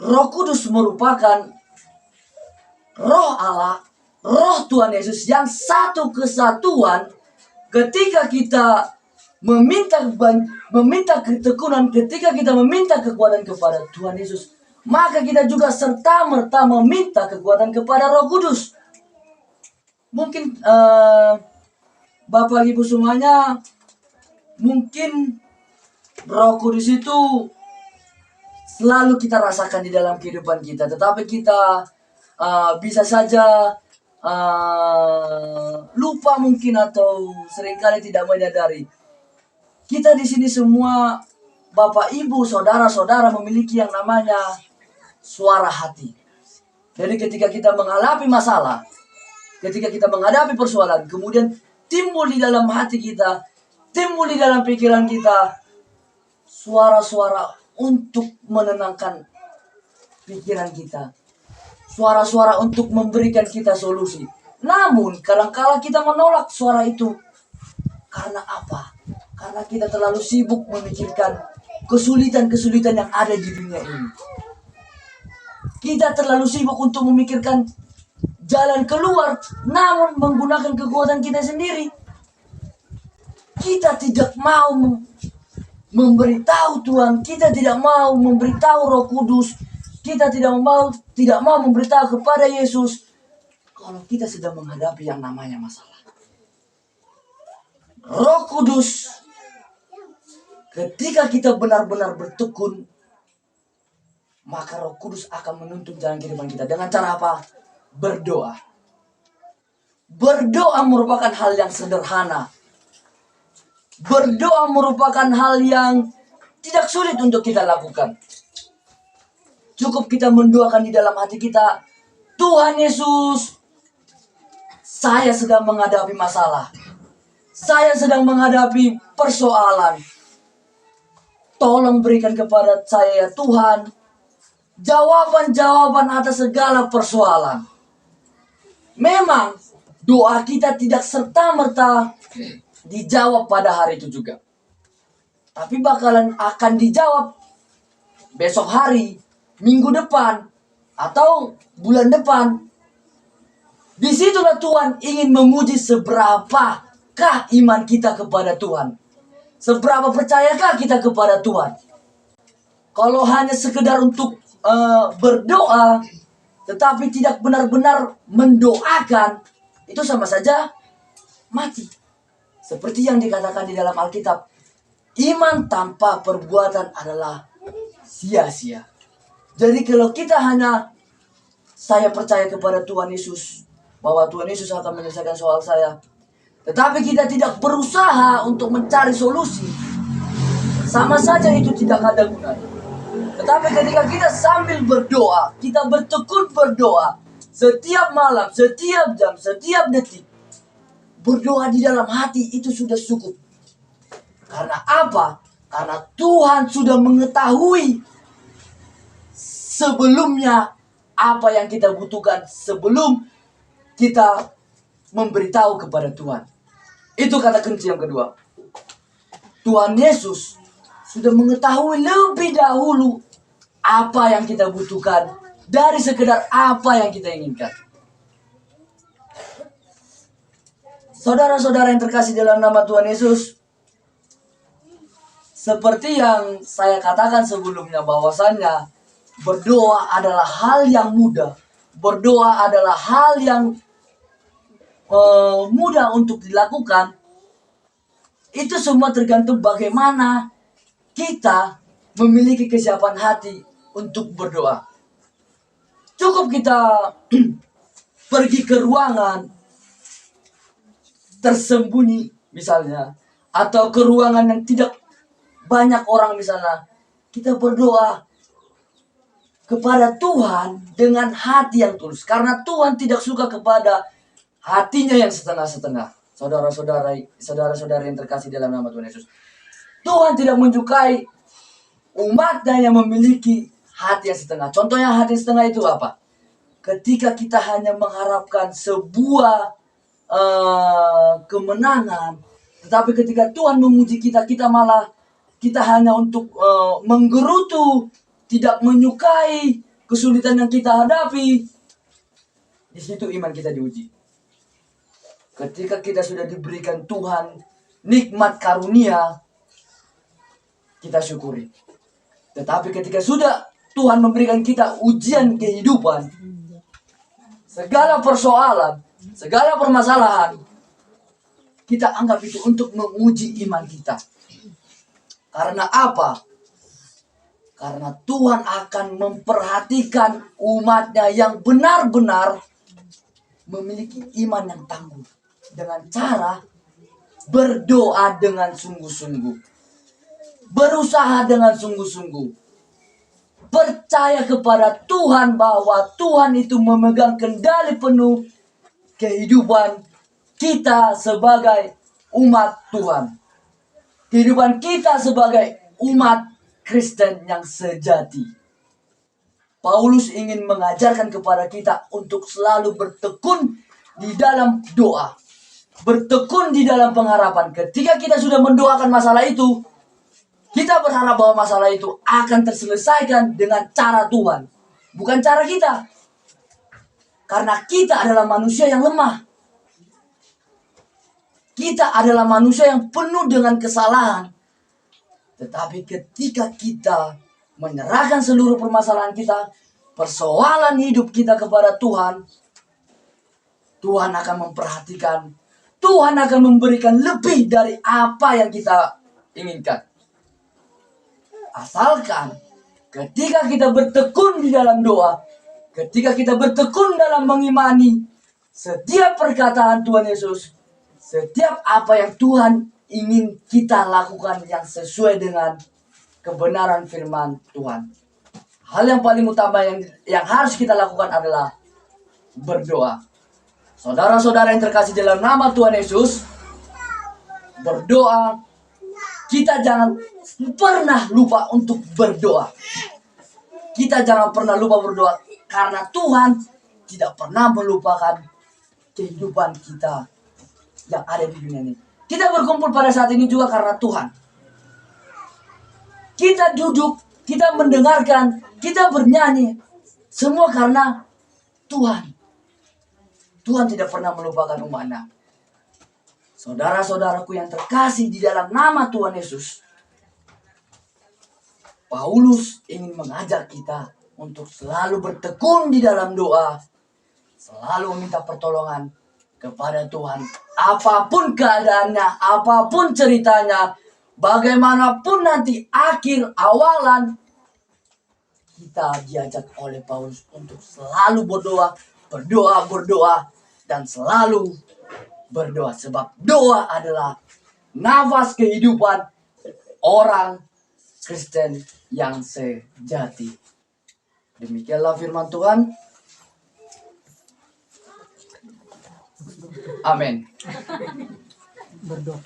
Roh Kudus merupakan Roh Allah, Roh Tuhan Yesus yang satu kesatuan. Ketika kita meminta ketekunan, ketika kita meminta kekuatan kepada Tuhan Yesus, maka kita juga serta-merta meminta kekuatan kepada Roh Kudus. Mungkin Bapak Ibu semuanya, mungkin Roh Kudus itu selalu kita rasakan di dalam kehidupan kita, tetapi kita bisa saja lupa mungkin, atau seringkali tidak menyadari. Kita di sini semua, Bapak, Ibu, saudara-saudara, memiliki yang namanya suara hati. Jadi ketika kita menghadapi masalah, ketika kita menghadapi persoalan, kemudian timbul di dalam hati kita, timbul di dalam pikiran kita, suara-suara untuk menenangkan pikiran kita, suara-suara untuk memberikan kita solusi. Namun kadangkala kita menolak suara itu. Karena apa? Karena kita terlalu sibuk memikirkan kesulitan-kesulitan yang ada di dunia ini. Kita terlalu sibuk untuk memikirkan jalan keluar, namun menggunakan kekuatan kita sendiri. Kita tidak mau memberitahu Tuhan, kita tidak mau memberitahu Roh Kudus, kita tidak mau memberitahu kepada Yesus kalau kita sedang menghadapi yang namanya masalah. Roh Kudus, ketika kita benar-benar bertekun, maka Roh Kudus akan menuntun jalan kehidupan kita. Dengan cara apa? Berdoa. Berdoa merupakan hal yang sederhana. Berdoa merupakan hal yang tidak sulit untuk kita lakukan. Cukup kita mendoakan di dalam hati kita, Tuhan Yesus, saya sedang menghadapi masalah. Saya sedang menghadapi persoalan. Tolong berikan kepada saya ya Tuhan, jawaban-jawaban atas segala persoalan. Memang doa kita tidak serta-merta dijawab pada hari itu juga, tapi akan dijawab besok hari, minggu depan, atau bulan depan. Disitulah Tuhan ingin menguji seberapakah iman kita kepada Tuhan, seberapa percayakah kita kepada Tuhan. Kalau hanya sekedar untuk berdoa, tetapi tidak benar-benar mendoakan, itu sama saja mati. Seperti yang dikatakan di dalam Alkitab, iman tanpa perbuatan adalah sia-sia. Jadi kalau kita hanya, saya percaya kepada Tuhan Yesus, bahwa Tuhan Yesus akan menyelesaikan soal saya, tetapi kita tidak berusaha untuk mencari solusi, sama saja itu tidak ada gunanya. Tetapi ketika kita sambil berdoa, kita bertekun berdoa, setiap malam, setiap jam, setiap detik, berdoa di dalam hati, itu sudah cukup. Karena apa? Karena Tuhan sudah mengetahui sebelumnya apa yang kita butuhkan sebelum kita memberitahu kepada Tuhan. Itu kata kunci yang kedua. Tuhan Yesus sudah mengetahui lebih dahulu apa yang kita butuhkan dari sekedar apa yang kita inginkan. Saudara-saudara yang terkasih dalam nama Tuhan Yesus, seperti yang saya katakan sebelumnya, bahwasannya berdoa adalah hal yang mudah. Berdoa adalah hal yang mudah untuk dilakukan. Itu semua tergantung bagaimana kita memiliki kesiapan hati untuk berdoa. Cukup kita pergi ke ruangan tersembunyi misalnya, atau ke ruangan yang tidak banyak orang misalnya, kita berdoa kepada Tuhan dengan hati yang tulus. Karena Tuhan tidak suka kepada hatinya yang setengah-setengah. Saudara-saudara yang terkasih dalam nama Tuhan Yesus, Tuhan tidak menyukai umatnya yang memiliki hati yang setengah. Contohnya hati setengah itu apa? Ketika kita hanya mengharapkan sebuah kemenangan, tetapi ketika Tuhan menguji kita, kita hanya untuk menggerutu, tidak menyukai kesulitan yang kita hadapi, di situ iman kita diuji. Ketika kita sudah diberikan Tuhan nikmat karunia, kita syukuri. Tetapi ketika sudah Tuhan memberikan kita ujian kehidupan, segala persoalan, segala permasalahan, kita anggap itu untuk menguji iman kita. Karena apa? Karena Tuhan akan memperhatikan umatnya yang benar-benar memiliki iman yang tangguh. Dengan cara berdoa dengan sungguh-sungguh. Berusaha dengan sungguh-sungguh. Percaya kepada Tuhan bahwa Tuhan itu memegang kendali penuh kehidupan kita sebagai umat Tuhan. Kehidupan kita sebagai umat Kristen yang sejati. Paulus ingin mengajarkan kepada kita untuk selalu bertekun di dalam doa. Bertekun di dalam pengharapan. Ketika kita sudah mendoakan masalah itu, kita berharap bahwa masalah itu akan terselesaikan dengan cara Tuhan. Bukan cara kita. Karena kita adalah manusia yang lemah. Kita adalah manusia yang penuh dengan kesalahan. Tetapi ketika kita menyerahkan seluruh permasalahan kita, persoalan hidup kita kepada Tuhan, Tuhan akan memperhatikan. Tuhan akan memberikan lebih dari apa yang kita inginkan. Asalkan ketika kita bertekun di dalam doa, ketika kita bertekun dalam mengimani setiap perkataan Tuhan Yesus, setiap apa yang Tuhan ingin kita lakukan yang sesuai dengan kebenaran firman Tuhan. Hal yang paling utama yang harus kita lakukan adalah berdoa. Saudara-saudara yang terkasih dalam nama Tuhan Yesus, berdoa. Kita jangan pernah lupa untuk berdoa. Kita jangan pernah lupa berdoa. Karena Tuhan tidak pernah melupakan kehidupan kita yang ada di dunia ini. Kita berkumpul pada saat ini juga karena Tuhan. Kita duduk, kita mendengarkan, kita bernyanyi. Semua karena Tuhan. Tuhan tidak pernah melupakan umatnya. Saudara-saudaraku yang terkasih di dalam nama Tuhan Yesus, Paulus ingin mengajak kita untuk selalu bertekun di dalam doa, selalu meminta pertolongan kepada Tuhan. Apapun keadaannya, apapun ceritanya, bagaimanapun nanti akhir awalan, kita diajak oleh Paulus untuk selalu berdoa, dan selalu berdoa. Sebab doa adalah nafas kehidupan orang Kristen yang sejati. Demikianlah firman Tuhan. Amin. Berdoa.